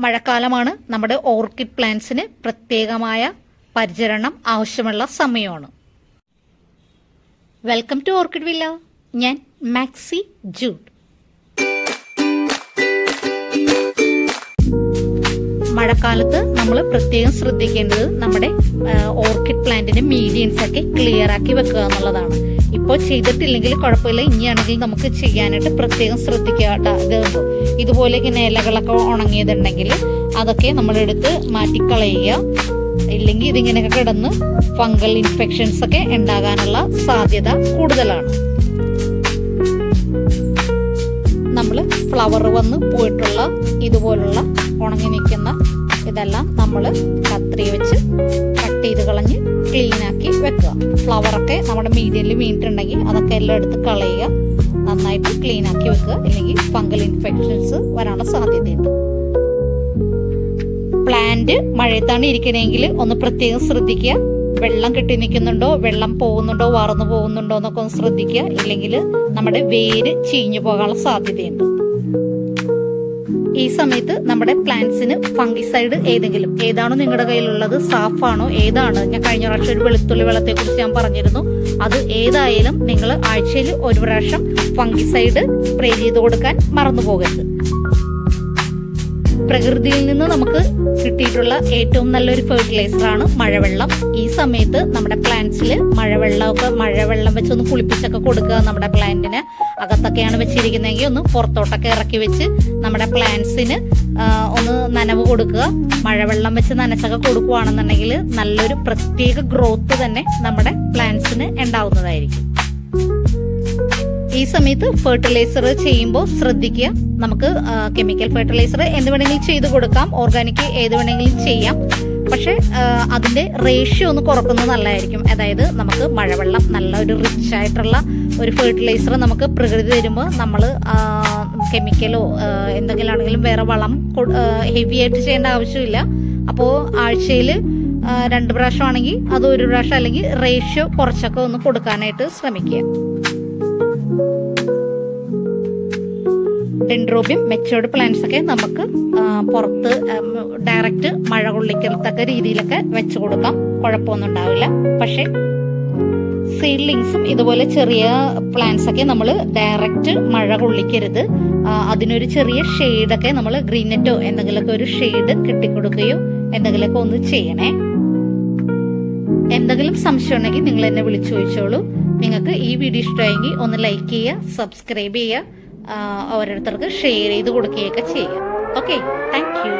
മഴക്കാലമാണ്. നമ്മുടെ ഓർക്കിഡ് പ്ലാന്റ്സിന് പ്രത്യേകമായ പരിചരണം ആവശ്യമുള്ള സമയമാണ്. Welcome to orchid villa. ഞാൻ മാക്സി ജൂഡ്. മഴക്കാലത്ത് നമ്മൾ പ്രത്യേകം ശ്രദ്ധിക്കേണ്ടത് നമ്മുടെ ഓർക്കിഡ് പ്ലാന്റിന്റെ മീഡിയൻസ് ഒക്കെ ക്ലിയർ ആക്കി വെക്കുക എന്നുള്ളതാണ്. ഇപ്പോൾ ചെയ്തിട്ടില്ലെങ്കിൽ കുഴപ്പമില്ല, ഇനിയാണെങ്കിൽ നമുക്ക് ചെയ്യാനായിട്ട് പ്രത്യേകം ശ്രദ്ധിക്കുക. ഇതുപോലെ ഇങ്ങനെ ഇലകളൊക്കെ ഉണങ്ങിയതുണ്ടെങ്കിൽ അതൊക്കെ നമ്മളെടുത്ത് മാറ്റിക്കളയുക. ഇല്ലെങ്കിൽ ഇതിങ്ങനെയൊക്കെ കിടന്ന് ഫംഗൽ ഇൻഫെക്ഷൻസ് ഒക്കെ ഉണ്ടാകാനുള്ള സാധ്യത കൂടുതലാണ്. നമ്മൾ ഫ്ലവർ വന്ന് പോയിട്ടുള്ള ഇതുപോലുള്ള ഉണങ്ങി നിൽക്കുന്ന ഇതെല്ലാം നമ്മൾ കത്രി വെച്ച് കട്ട് ചെയ്ത് കളഞ്ഞ് ക്ലീൻ ആക്കി വെക്കുക. ഫ്ലവറൊക്കെ നമ്മുടെ മീഡിയത്തിൽ വീണിട്ടുണ്ടെങ്കിൽ അതൊക്കെ എല്ലാം എടുത്ത് കളയുക. നന്നായിട്ട് ക്ലീൻ ആക്കി വെക്കുക, ഇല്ലെങ്കിൽ ഫംഗൽ ഇൻഫെക്ഷൻസ് വരാനുള്ള സാധ്യതയുണ്ട്. പ്ലാന്റ് മഴയത്താണ് ഇരിക്കണമെങ്കിൽ ഒന്ന് പ്രത്യേകം ശ്രദ്ധിക്കുക. വെള്ളം കെട്ടി നിൽക്കുന്നുണ്ടോ, വെള്ളം പോകുന്നുണ്ടോ, വാർന്നു പോകുന്നുണ്ടോ എന്നൊക്കെ ഒന്ന് ശ്രദ്ധിക്കുക. ഇല്ലെങ്കിൽ നമ്മുടെ വേര് ചീഞ്ഞു പോകാനുള്ള സാധ്യതയുണ്ട്. ഈ സമയത്ത് നമ്മുടെ പ്ലാന്റ്സിന് ഫംഗിസൈഡ് ഏതാണോ നിങ്ങളുടെ കയ്യിലുള്ളത്, സാഫാണോ, ഏതാണ്, ഞാൻ കഴിഞ്ഞ പ്രാവശ്യം ഒരു വെളുത്തുള്ളി വെള്ളത്തെ കുറിച്ച് ഞാൻ പറഞ്ഞിരുന്നു. അത് ഏതായാലും നിങ്ങൾ ആഴ്ചയിൽ ഒരു പ്രാവശ്യം ഫംഗിസൈഡ് സ്പ്രേ ചെയ്ത് കൊടുക്കാൻ മറന്നു പോകരുത്. പ്രകൃതിയിൽ നിന്ന് നമുക്ക് കിട്ടിയിട്ടുള്ള ഏറ്റവും നല്ലൊരു ഫെർട്ടിലൈസറാണ് മഴവെള്ളം. ഈ സമയത്ത് നമ്മുടെ പ്ലാന്റ്സിൽ മഴവെള്ളം വെച്ചൊന്ന് കുളിപ്പിച്ചൊക്കെ കൊടുക്കുക. നമ്മുടെ പ്ലാന്റിന് അകത്തൊക്കെയാണ് വെച്ചിരിക്കുന്നതെങ്കിൽ ഒന്ന് പുറത്തോട്ടൊക്കെ ഇറക്കി വെച്ച് നമ്മുടെ പ്ലാന്റ്സിന് ഒന്ന് നനവ് കൊടുക്കുക. മഴവെള്ളം വെച്ച് നനച്ചൊക്കെ കൊടുക്കുകയാണെന്നുണ്ടെങ്കിൽ നല്ലൊരു പ്രത്യേക ഗ്രോത്ത് തന്നെ നമ്മുടെ പ്ലാന്റ്സിന് ഉണ്ടാവുന്നതായിരിക്കും. ഈ സമയത്ത് ഫെർട്ടിലൈസർ ചെയ്യുമ്പോൾ ശ്രദ്ധിക്കുക. നമുക്ക് കെമിക്കൽ ഫെർട്ടിലൈസർ എന്ത് വേണമെങ്കിലും ചെയ്ത് കൊടുക്കാം, ഓർഗാനിക് ഏത് വേണമെങ്കിലും ചെയ്യാം. പക്ഷെ അതിന്റെ റേഷ്യോ ഒന്ന് കുറക്കുന്നത് നല്ലതായിരിക്കും. അതായത് നമുക്ക് മഴവെള്ളം, നല്ല ഒരു റിച്ച് ആയിട്ടുള്ള ഒരു ഫെർട്ടിലൈസർ നമുക്ക് പ്രകൃതി തരുമ്പോൾ നമ്മൾ കെമിക്കലോ എന്തെങ്കിലും ആണെങ്കിലും വേറെ വളം ഹെവി ആയിട്ട് ചെയ്യേണ്ട ആവശ്യമില്ല. അപ്പോൾ ആഴ്ചയിൽ 2 പ്രാവശ്യം ആണെങ്കിൽ അത് 1 പ്രാവശ്യം, അല്ലെങ്കിൽ റേഷ്യോ കുറച്ചൊക്കെ ഒന്ന് കൊടുക്കാനായിട്ട് ശ്രമിക്കുക. ഡെൻഡ്രോബിയം മെച്ചോർഡ് പ്ലാന്റ്സ് ഒക്കെ നമുക്ക് പുറത്ത് ഡയറക്റ്റ് മഴ കൊള്ളിക്കത്തക്ക രീതിയിലൊക്കെ വെച്ചു കൊടുക്കാം, കുഴപ്പമൊന്നും ഉണ്ടാവില്ല. പക്ഷെ സീഡ്ലിങ്സും ഇതുപോലെ ചെറിയ പ്ലാന്റ്സ് ഒക്കെ നമ്മൾ ഡയറക്റ്റ് മഴ കൊള്ളിക്കരുത്. അതിനൊരു ചെറിയ ഷെയ്ഡൊക്കെ നമ്മൾ ഗ്രീൻ നെറ്റോ എന്തെങ്കിലുമൊക്കെ ഒരു ഷെയ്ഡ് കെട്ടിക്കൊടുക്കുകയോ എന്തെങ്കിലുമൊക്കെ ഒന്ന് ചെയ്യണേ. എന്തെങ്കിലും സംശയം ഉണ്ടെങ്കിൽ നിങ്ങൾ എന്നെ വിളിച്ചു ചോദിച്ചോളൂ. നിങ്ങൾക്ക് ഈ വീഡിയോ ഇഷ്ടമായെങ്കിൽ ഒന്ന് ലൈക്ക് ചെയ്യുക, സബ്സ്ക്രൈബ് ചെയ്യുക, ഓരോരുത്തർക്ക് ഷെയർ ചെയ്ത് കൊടുക്കുകയൊക്കെ ചെയ്യുക. Okay, thank you.